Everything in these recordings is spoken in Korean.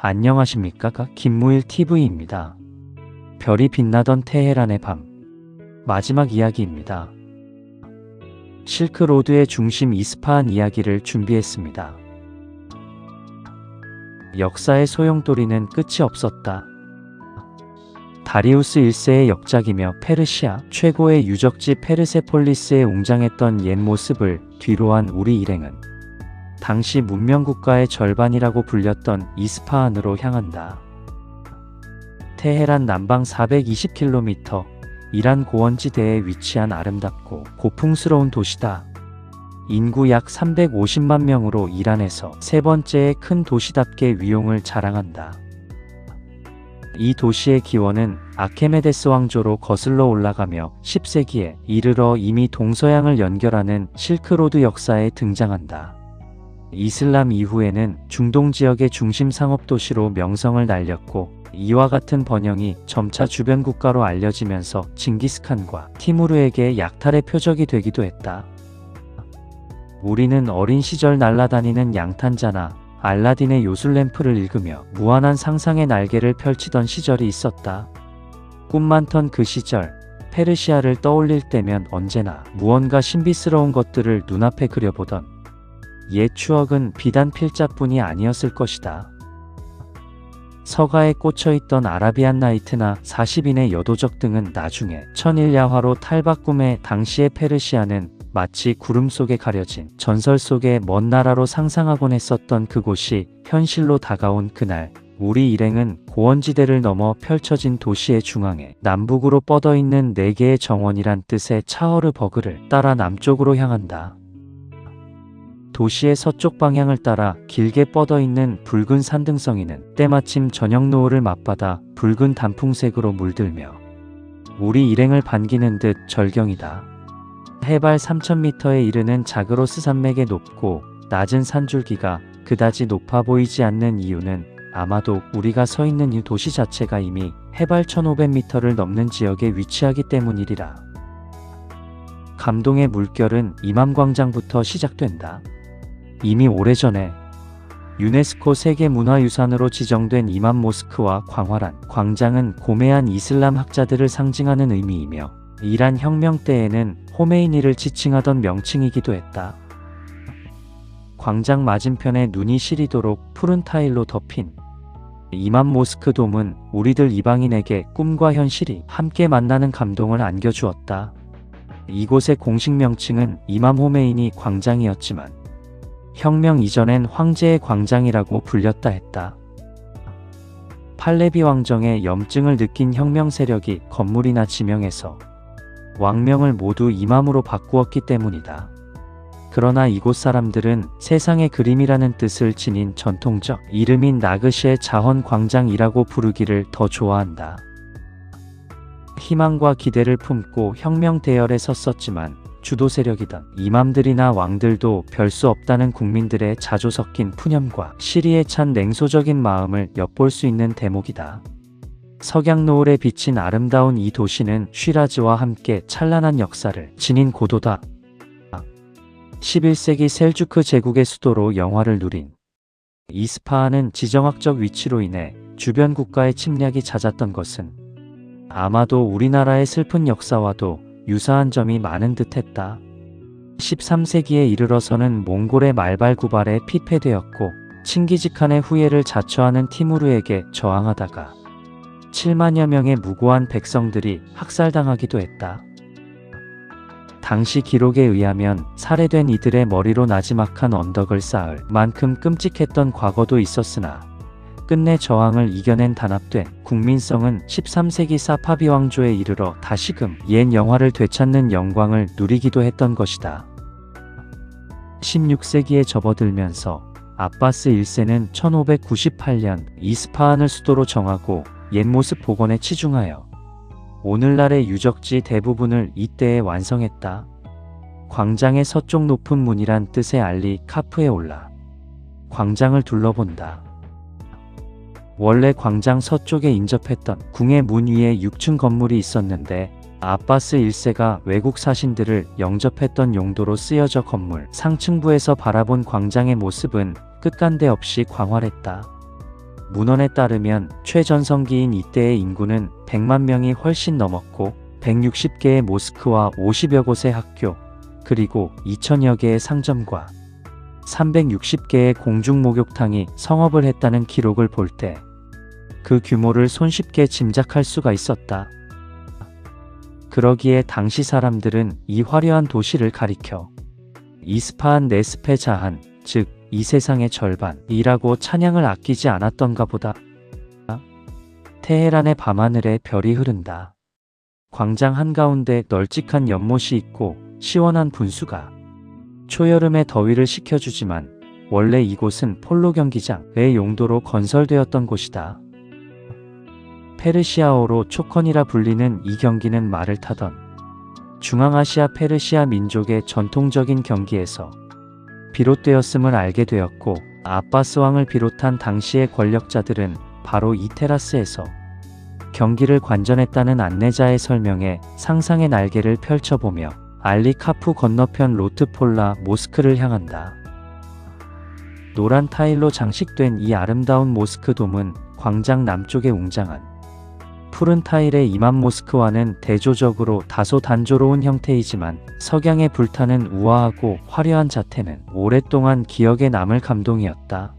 안녕하십니까? 김무일 TV입니다. 별이 빛나던 테헤란의 밤 마지막 이야기입니다. 실크로드의 중심 이스파한 이야기를 준비했습니다. 역사의 소용돌이는 끝이 없었다. 다리우스 1세의 역작이며 페르시아 최고의 유적지 페르세폴리스에 웅장했던 옛 모습을 뒤로한 우리 일행은 당시 문명국가의 절반이라고 불렸던 이스파한으로 향한다. 테헤란 남방 420km, 이란 고원지대에 위치한 아름답고 고풍스러운 도시다. 인구 약 350만 명으로 이란에서 세 번째의 큰 도시답게 위용을 자랑한다. 이 도시의 기원은 아케메데스 왕조로 거슬러 올라가며 10세기에 이르러 이미 동서양을 연결하는 실크로드 역사에 등장한다. 이슬람 이후에는 중동 지역의 중심 상업도시로 명성을 날렸고 이와 같은 번영이 점차 주변 국가로 알려지면서 징기스칸과 티무르에게 약탈의 표적이 되기도 했다. 우리는 어린 시절 날아다니는 양탄자나 알라딘의 요술램프를 읽으며 무한한 상상의 날개를 펼치던 시절이 있었다. 꿈 많던 그 시절, 페르시아를 떠올릴 때면 언제나 무언가 신비스러운 것들을 눈앞에 그려보던 옛 추억은 비단 필자뿐이 아니었을 것이다. 서가에 꽂혀있던 아라비안 나이트나 40인의 여도적 등은 나중에 천일야화로 탈바꿈해 당시의 페르시아는 마치 구름 속에 가려진 전설 속의 먼 나라로 상상하곤 했었던 그곳이 현실로 다가온 그날, 우리 일행은 고원지대를 넘어 펼쳐진 도시의 중앙에 남북으로 뻗어있는 4개의 정원이란 뜻의 차허르버그를 따라 남쪽으로 향한다. 도시의 서쪽 방향을 따라 길게 뻗어있는 붉은 산등성이는 때마침 저녁 노을을 맞받아 붉은 단풍색으로 물들며 우리 일행을 반기는 듯 절경이다. 해발 3000m에 이르는 자그로스 산맥의 높고 낮은 산줄기가 그다지 높아 보이지 않는 이유는 아마도 우리가 서 있는 이 도시 자체가 이미 해발 1500m를 넘는 지역에 위치하기 때문이리라. 감동의 물결은 이맘광장부터 시작된다. 이미 오래전에 유네스코 세계문화유산으로 지정된 이맘 모스크와 광활한 광장은 고매한 이슬람 학자들을 상징하는 의미이며 이란 혁명 때에는 호메이니를 지칭하던 명칭이기도 했다. 광장 맞은편에 눈이 시리도록 푸른 타일로 덮인 이맘 모스크 돔은 우리들 이방인에게 꿈과 현실이 함께 만나는 감동을 안겨주었다. 이곳의 공식 명칭은 이맘 호메이니 광장이었지만 혁명 이전엔 황제의 광장이라고 불렸다 했다. 팔레비 왕정의 염증을 느낀 혁명 세력이 건물이나 지명에서 왕명을 모두 이맘으로 바꾸었기 때문이다. 그러나 이곳 사람들은 세상의 그림이라는 뜻을 지닌 전통적 이름인 나그시의 자헌 광장이라고 부르기를 더 좋아한다. 희망과 기대를 품고 혁명 대열에 섰었지만 주도 세력이던 이맘들이나 왕들도 별 수 없다는 국민들의 자조 섞인 푸념과 시리에 찬 냉소적인 마음을 엿볼 수 있는 대목이다. 석양 노을에 비친 아름다운 이 도시는 쉬라즈와 함께 찬란한 역사를 지닌 고도다. 11세기 셀주크 제국의 수도로 영화를 누린 이스파한은 지정학적 위치로 인해 주변 국가의 침략이 잦았던 것은 아마도 우리나라의 슬픈 역사와도 유사한 점이 많은 듯했다. 13세기에 이르러서는 몽골의 말발구발에 피폐되었고 칭기즈칸의 후예를 자처하는 티무르에게 저항하다가 7만여 명의 무고한 백성들이 학살당하기도 했다. 당시 기록에 의하면 살해된 이들의 머리로 나지막한 언덕을 쌓을 만큼 끔찍했던 과거도 있었으나 끝내 저항을 이겨낸 단합된 국민성은 13세기 사파비 왕조에 이르러 다시금 옛 영화를 되찾는 영광을 누리기도 했던 것이다. 16세기에 접어들면서 아바스 1세는 1598년 이스파한을 수도로 정하고 옛 모습 복원에 치중하여 오늘날의 유적지 대부분을 이때에 완성했다. 광장의 서쪽 높은 문이란 뜻의 알리 카프에 올라 광장을 둘러본다. 원래 광장 서쪽에 인접했던 궁의 문 위에 6층 건물이 있었는데 아바스 1세가 외국 사신들을 영접했던 용도로 쓰여져 건물 상층부에서 바라본 광장의 모습은 끝간데 없이 광활했다. 문헌에 따르면 최전성기인 이때의 인구는 100만 명이 훨씬 넘었고 160개의 모스크와 50여 곳의 학교, 그리고 2000여 개의 상점과 360개의 공중 목욕탕이 성업을 했다는 기록을 볼 때 그 규모를 손쉽게 짐작할 수가 있었다. 그러기에 당시 사람들은 이 화려한 도시를 가리켜 이스파한 네스페 자한, 즉 이 세상의 절반이라고 찬양을 아끼지 않았던가 보다. 테헤란의 밤하늘에 별이 흐른다. 광장 한가운데 널찍한 연못이 있고 시원한 분수가 초여름의 더위를 식혀주지만 원래 이곳은 폴로 경기장의 용도로 건설되었던 곳이다. 페르시아어로 초컨이라 불리는 이 경기는 말을 타던 중앙아시아 페르시아 민족의 전통적인 경기에서 비롯되었음을 알게 되었고, 아바스 왕을 비롯한 당시의 권력자들은 바로 이 테라스에서 경기를 관전했다는 안내자의 설명에 상상의 날개를 펼쳐보며 알리 카프 건너편 로트폴라 모스크를 향한다. 노란 타일로 장식된 이 아름다운 모스크 돔은 광장 남쪽에 웅장한 푸른 타일의 이맘 모스크와는 대조적으로 다소 단조로운 형태이지만 석양에 불타는 우아하고 화려한 자태는 오랫동안 기억에 남을 감동이었다.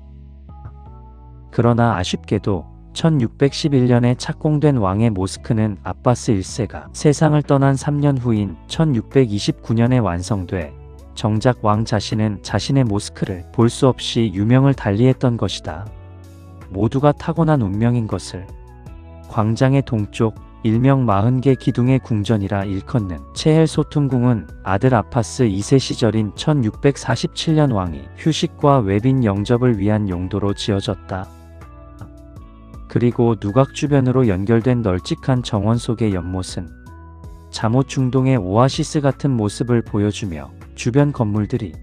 그러나 아쉽게도 1611년에 착공된 왕의 모스크는 아바스 1세가 세상을 떠난 3년 후인 1629년에 완성돼 정작 왕 자신은 자신의 모스크를 볼 수 없이 유명을 달리했던 것이다. 모두가 타고난 운명인 것을. 광장의 동쪽 일명 40개 기둥의 궁전이라 일컫는 체헬 소퉁궁은 아들 아파스 2세 시절인 1647년 왕이 휴식과 외빈 영접을 위한 용도로 지어졌다. 그리고 누각 주변으로 연결된 널찍한 정원 속의 연못은 잠옷 중동의 오아시스 같은 모습을 보여주며 주변 건물들이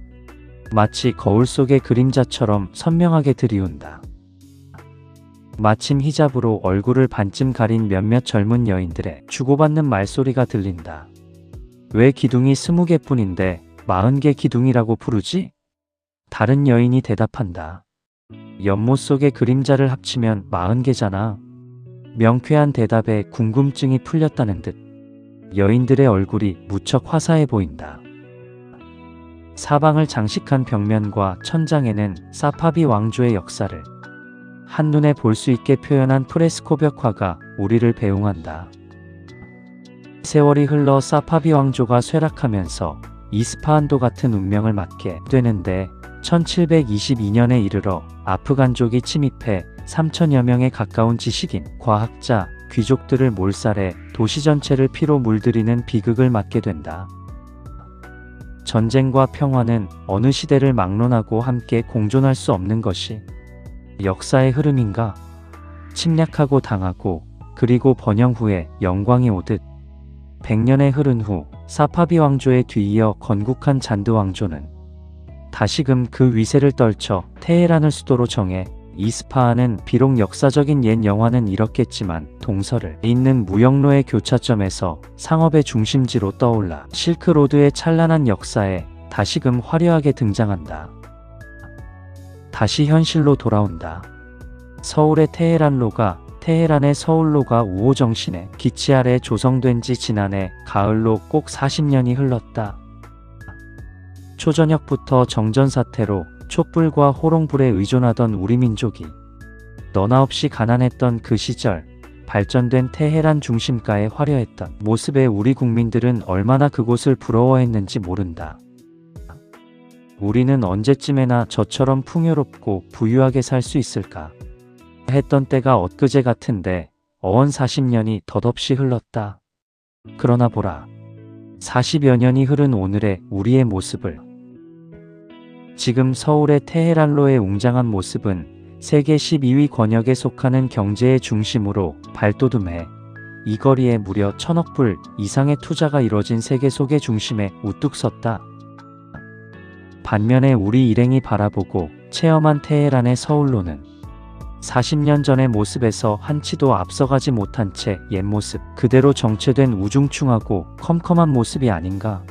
마치 거울 속의 그림자처럼 선명하게 들이운다. 마침 히잡으로 얼굴을 반쯤 가린 몇몇 젊은 여인들의 주고받는 말소리가 들린다. 왜 기둥이 20개뿐인데 40개 기둥이라고 부르지? 다른 여인이 대답한다. 연못 속의 그림자를 합치면 40개잖아. 명쾌한 대답에 궁금증이 풀렸다는 듯 여인들의 얼굴이 무척 화사해 보인다. 사방을 장식한 벽면과 천장에는 사파비 왕조의 역사를 한눈에 볼 수 있게 표현한 프레스코 벽화가 우리를 배웅한다. 세월이 흘러 사파비 왕조가 쇠락하면서 이스파한도 같은 운명을 맞게 되는데 1722년에 이르러 아프간족이 침입해 3천여 명에 가까운 지식인, 과학자, 귀족들을 몰살해 도시 전체를 피로 물들이는 비극을 맞게 된다. 전쟁과 평화는 어느 시대를 막론하고 함께 공존할 수 없는 것이 역사의 흐름인가? 침략하고 당하고 그리고 번영 후에 영광이 오듯 100년의 흐른 후 사파비 왕조에 뒤이어 건국한 잔드 왕조는 다시금 그 위세를 떨쳐 테헤란을 수도로 정해 이스파한은 비록 역사적인 옛 영화는 잃었겠지만 동서를 잇는 무역로의 교차점에서 상업의 중심지로 떠올라 실크로드의 찬란한 역사에 다시금 화려하게 등장한다. 다시 현실로 돌아온다. 서울의 테헤란로가 테헤란의 서울로가 우호정신의 기치 아래 조성된 지 지난해 가을로 꼭 40년이 흘렀다. 초저녁부터 정전사태로 촛불과 호롱불에 의존하던 우리 민족이 너나 없이 가난했던 그 시절 발전된 테헤란 중심가에 화려했던 모습에 우리 국민들은 얼마나 그곳을 부러워했는지 모른다. 우리는 언제쯤에나 저처럼 풍요롭고 부유하게 살 수 있을까 했던 때가 엊그제 같은데 어언 40년이 덧없이 흘렀다. 그러나 보라. 40여 년이 흐른 오늘의 우리의 모습을. 지금 서울의 테헤란로의 웅장한 모습은 세계 12위 권역에 속하는 경제의 중심으로 발돋움해 이 거리에 무려 1000억 불 이상의 투자가 이뤄진 세계 속의 중심에 우뚝 섰다. 반면에 우리 일행이 바라보고 체험한 테헤란의 서울로는 40년 전의 모습에서 한치도 앞서가지 못한 채 옛 모습 그대로 정체된 우중충하고 컴컴한 모습이 아닌가.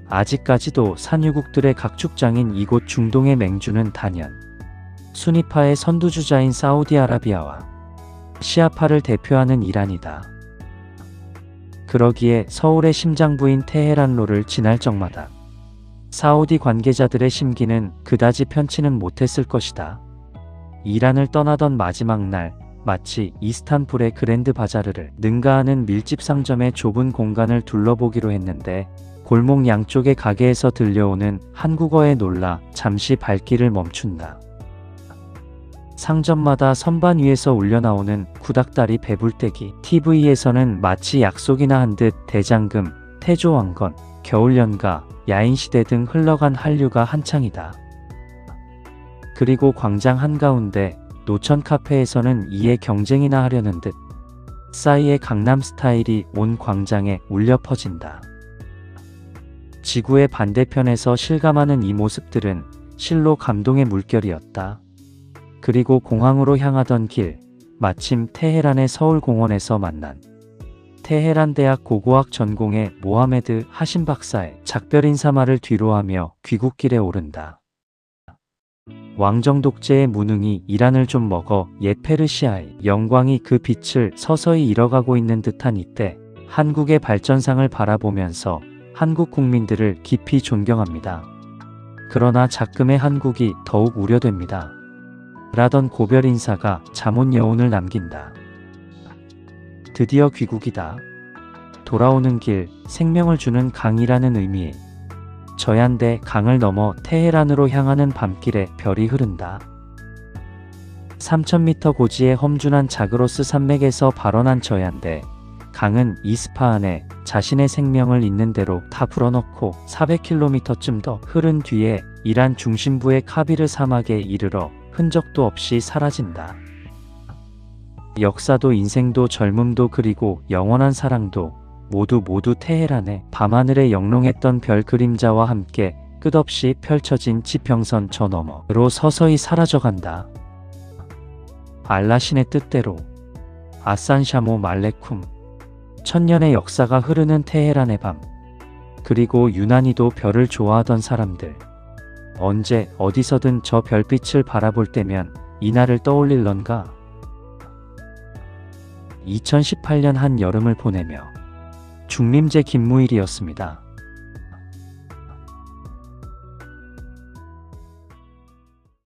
아직까지도 산유국들의 각축장인 이곳 중동의 맹주는 단연 수니파의 선두주자인 사우디아라비아와 시아파를 대표하는 이란이다. 그러기에 서울의 심장부인 테헤란로를 지날 적마다 사우디 관계자들의 심기는 그다지 편치는 못했을 것이다. 이란을 떠나던 마지막 날, 마치 이스탄불의 그랜드 바자르를 능가하는 밀집 상점의 좁은 공간을 둘러보기로 했는데 골목 양쪽의 가게에서 들려오는 한국어에 놀라 잠시 발길을 멈춘다. 상점마다 선반 위에서 울려나오는 구닥다리 배불떼기, TV에서는 마치 약속이나 한 듯 대장금, 태조왕건, 겨울연가, 야인시대 등 흘러간 한류가 한창이다. 그리고 광장 한가운데 노천 카페에서는 이에 경쟁이나 하려는 듯 싸이의 강남스타일이 온 광장에 울려 퍼진다. 지구의 반대편에서 실감하는 이 모습들은 실로 감동의 물결이었다. 그리고 공항으로 향하던 길, 마침 테헤란의 서울공원에서 만난 테헤란 대학 고고학 전공의 모하메드 하신 박사의 작별 인사말을 뒤로하며 귀국길에 오른다. 왕정 독재의 무능이 이란을 좀 먹어 옛 페르시아의 영광이 그 빛을 서서히 잃어가고 있는 듯한 이때 한국의 발전상을 바라보면서 한국 국민들을 깊이 존경합니다. 그러나 작금의 한국이 더욱 우려됩니다. 라던 고별 인사가 잠온 여운을 남긴다. 드디어 귀국이다. 돌아오는 길, 생명을 주는 강이라는 의미의 저얀데 강을 넘어 테헤란으로 향하는 밤길에 별이 흐른다. 3000m 고지의 험준한 자그로스 산맥에서 발원한 저얀데 강은 이스파한에 자신의 생명을 있는 대로 다 불어넣고 400km쯤 더 흐른 뒤에 이란 중심부의 카비르 사막에 이르러 흔적도 없이 사라진다. 역사도 인생도 젊음도 그리고 영원한 사랑도 모두 테헤란의 밤하늘에 영롱했던 별 그림자와 함께 끝없이 펼쳐진 지평선 저 너머로 서서히 사라져간다. 알라신의 뜻대로 아산샤모 말레쿰 천년의 역사가 흐르는 테헤란의 밤, 그리고 유난히도 별을 좋아하던 사람들, 언제 어디서든 저 별빛을 바라볼 때면 이날을 떠올릴런가? 2018년 한 여름을 보내며 중림제 김무일이었습니다.